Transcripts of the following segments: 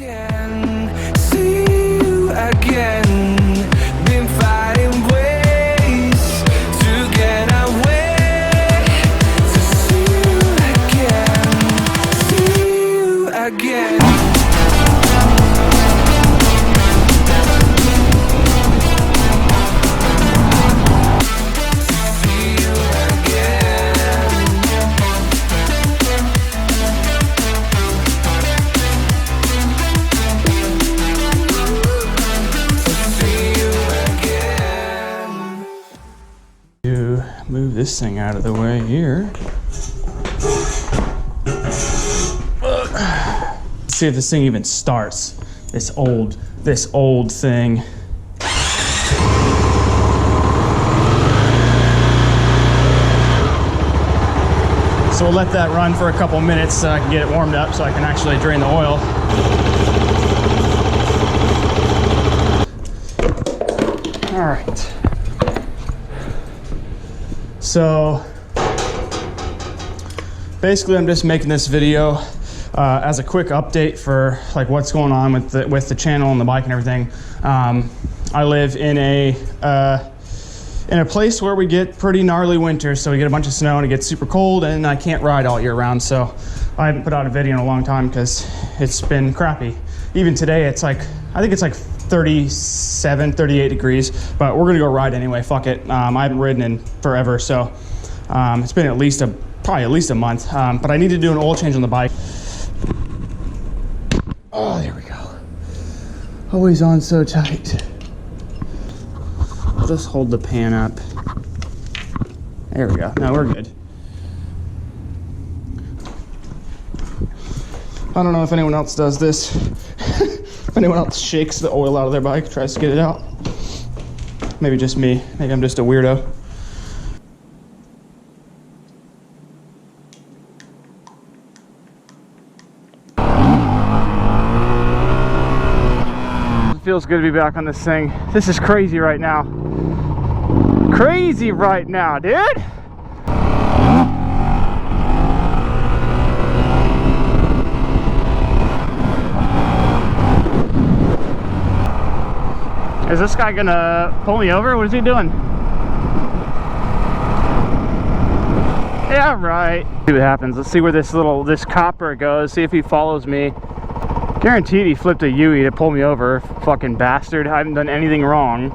again, see you again. Been fighting ways to get away. To see you again, see you again. Move this thing out of the way here. Let's see if this thing even starts. This old thing. So we'll let that run for a couple minutes so I can get it warmed up so I can actually drain the oil. All right. So basically I'm just making this video as a quick update for like what's going on with the channel and the bike and everything. I live in a place where we get pretty gnarly winters, so we get a bunch of snow and it gets super cold and I can't ride all year round, so I haven't put out a video in a long time because it's been crappy. Even today it's like, I think it's like 37, 38 degrees, but we're gonna go ride anyway, fuck it. I haven't ridden in forever, so it's been probably at least a month, but I need to do an oil change on the bike. Oh, there we go. Always on so tight. I'll just hold the pan up. There we go, now we're good. I don't know if anyone else does this. If anyone else shakes the oil out of their bike, tries to get it out. Maybe just me. Maybe I'm just a weirdo. It feels good to be back on this thing. This is crazy right now. Crazy right now, dude! Is this guy gonna pull me over? What is he doing? Yeah, right. See what happens. Let's see where this copper goes. See if he follows me. Guaranteed he flipped a Yui to pull me over. Fucking bastard. I haven't done anything wrong.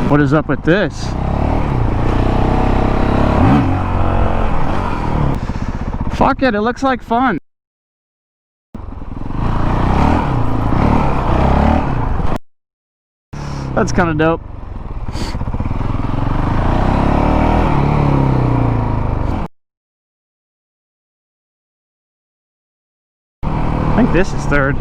What is up with this? Fuck it, it looks like fun. That's kind of dope. I think this is third.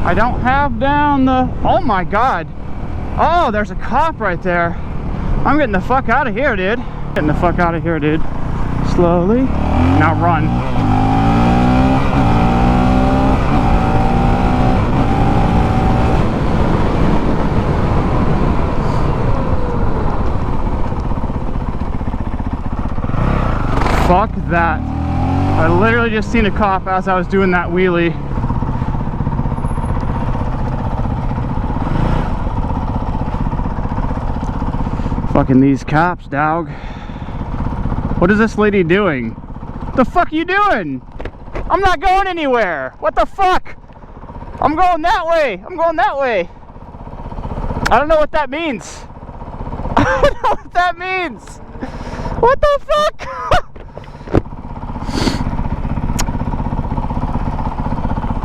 I don't have down the... Oh my god. Oh, there's a cop right there. I'm getting the fuck out of here, dude. Getting the fuck out of here, dude. Slowly. Now run. Fuck that. I literally just seen a cop as I was doing that wheelie. Fucking these cops, dog. What is this lady doing? What the fuck are you doing? I'm not going anywhere. What the fuck? I'm going that way. I'm going that way. I don't know what that means. I don't know what that means. What the fuck?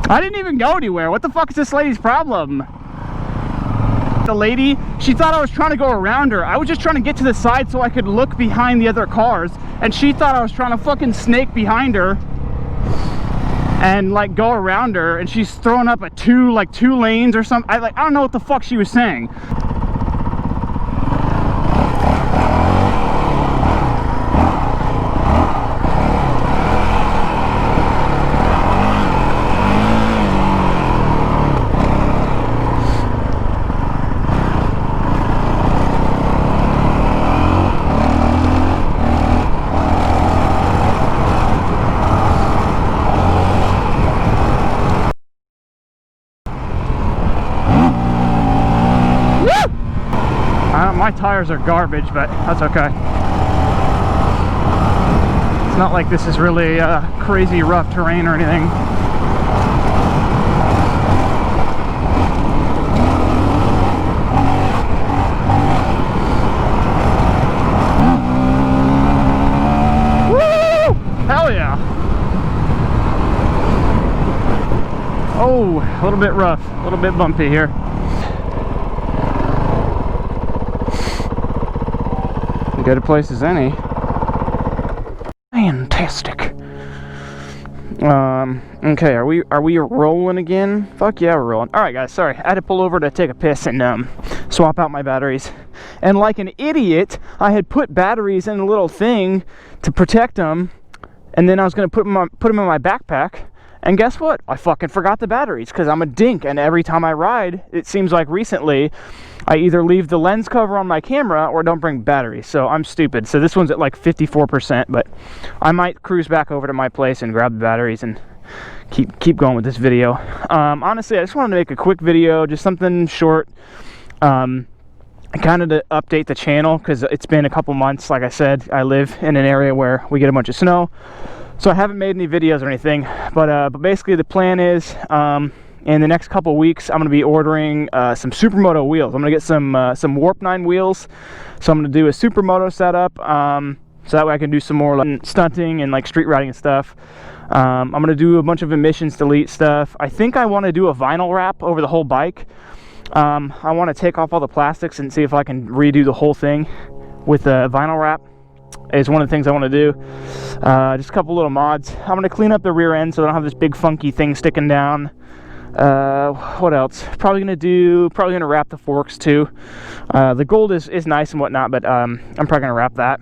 I didn't even go anywhere. What the fuck is this lady's problem? The lady, she thought I was trying to go around her. I was just trying to get to the side so I could look behind the other cars, and she thought I was trying to fucking snake behind her and like go around her, and she's throwing up a two lanes or something. I don't know what the fuck she was saying. My tires are garbage, but that's okay. It's not like this is really crazy rough terrain or anything. Woo! Hell yeah! Oh, a little bit rough, a little bit bumpy here. Good a place as any. Fantastic. Okay, are we rolling again? Fuck yeah, we're rolling. Alright guys, sorry. I had to pull over to take a piss and swap out my batteries. And like an idiot, I had put batteries in a little thing to protect them, and then I was gonna put them in my backpack. And guess what? I fucking forgot the batteries because I'm a dink, and every time I ride, it seems like recently, I either leave the lens cover on my camera or don't bring batteries. So I'm stupid. So this one's at like 54%, but I might cruise back over to my place and grab the batteries and keep going with this video. Honestly, I just wanted to make a quick video, just something short, kind of to update the channel because it's been a couple months. Like I said, I live in an area where we get a bunch of snow. So I haven't made any videos or anything, but basically the plan is in the next couple weeks I'm going to be ordering some Supermoto wheels. I'm going to get some Warp 9 wheels. So I'm going to do a Supermoto setup, so that way I can do some more like stunting and like street riding and stuff. I'm going to do a bunch of emissions delete stuff. I think I want to do a vinyl wrap over the whole bike. I want to take off all the plastics and see if I can redo the whole thing with a vinyl wrap. Is one of the things I want to do. Just a couple little mods. I'm going to clean up the rear end so I don't have this big funky thing sticking down. What else? Probably going to wrap the forks too. The gold is nice and whatnot, but I'm probably going to wrap that.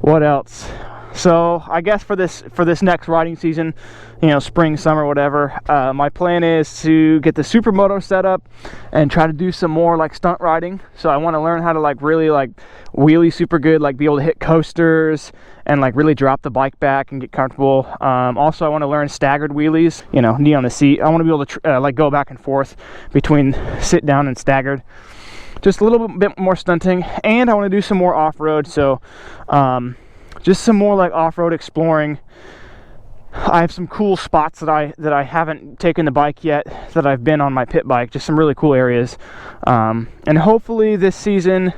What else? So I guess for this next riding season, you know, spring, summer, whatever, my plan is to get the Supermoto set up and try to do some more like stunt riding. So I want to learn how to like really like wheelie super good, like be able to hit coasters and like really drop the bike back and get comfortable. Also I want to learn staggered wheelies, you know, knee on the seat. I want to be able to like go back and forth between sit down and staggered. Just a little bit more stunting, and I want to do some more off-road. So just some more like off-road exploring. I have some cool spots that I haven't taken the bike yet that I've been on my pit bike. Just some really cool areas, and hopefully this season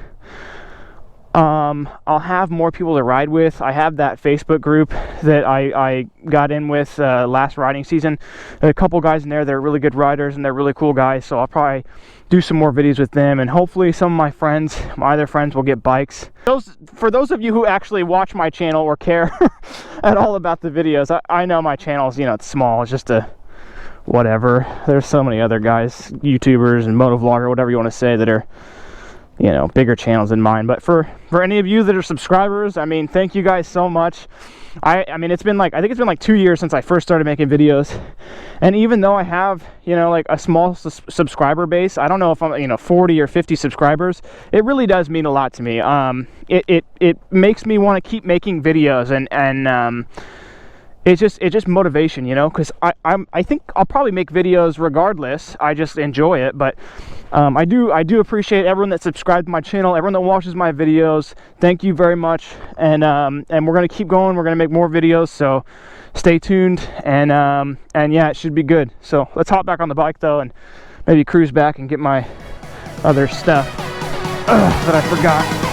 I'll have more people to ride with. I have that Facebook group that I got in with last riding season. There are a couple guys in there that are really good riders and they're really cool guys, so I'll probably do some more videos with them, and hopefully some of my other friends will get bikes. For those of you who actually watch my channel or care at all about the videos, I know my channel's, you know, it's small, it's just a whatever. There's so many other guys, YouTubers and motovlogger, whatever you want to say, that are, you know, bigger channels than mine. But for any of you that are subscribers, I mean, thank you guys so much. I mean, it's been like, I think it's been like 2 years since I first started making videos, and even though I have, you know, like a small subscriber base, I don't know if I'm, you know, 40 or 50 subscribers, it really does mean a lot to me. It makes me want to keep making videos, and it's just motivation, you know, because I think I'll probably make videos regardless. I just enjoy it. But I do appreciate everyone that subscribed to my channel, everyone that watches my videos. Thank you very much, and we're gonna keep going. We're gonna make more videos, so stay tuned, and yeah, it should be good. So let's hop back on the bike though, and maybe cruise back and get my other stuff that I forgot.